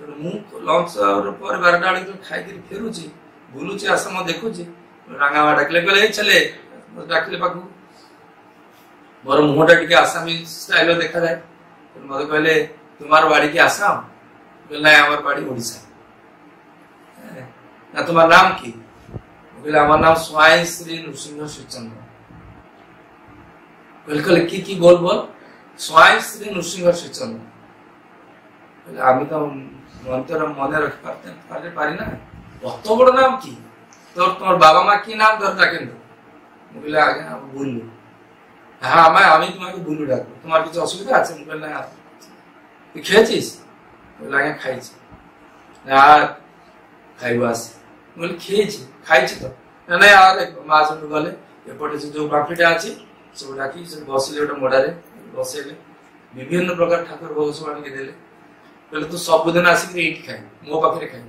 तेणु मु लंच पर 12टा बेले खाई फेरुची बुलूची आसम देखुची रांगावा डाकिले कहले चले डाकिले पाखु मोर मुहटा टिके आसामी स्टाइल देखा जाए मत कहले तुम्हार बाड़ी की आसाम कहले ना हमार बाड़ी ओडिशा ना तुम्हार नाम की कहले हमार नाम स्वाई श्री नृसिंह श्रीचंद्र कहले की बोल बोल स्वाई श्री नृसिंह श्रीचंद्र कहले आमी तो मंत्र मने रख पारे ना अत बड़ नाम की तो तुम्हार बाबा माँ की नाम धर डाकें कहले आगे बुल्लू हाँ मैं आमी तुम्हारे बुल्लू डाक तुम्हार किसी असुविधा আছে कहले ना তুই খেয়েছিস বলে আগে খাইছি না খাইবো আস বলে খেয়েছি খাইছি তো না না আর মা সব গলে এপটে যে বাপটিটা আছে সব ডাকি সব বসিলে ওটা মোড়ারে বসেলে বিভিন্ন প্রকার ঠাকুর ভোগ সব আনিকে দেলে বলে তু সবদিন আসিকি এইটি খাই মো পাখরে খাই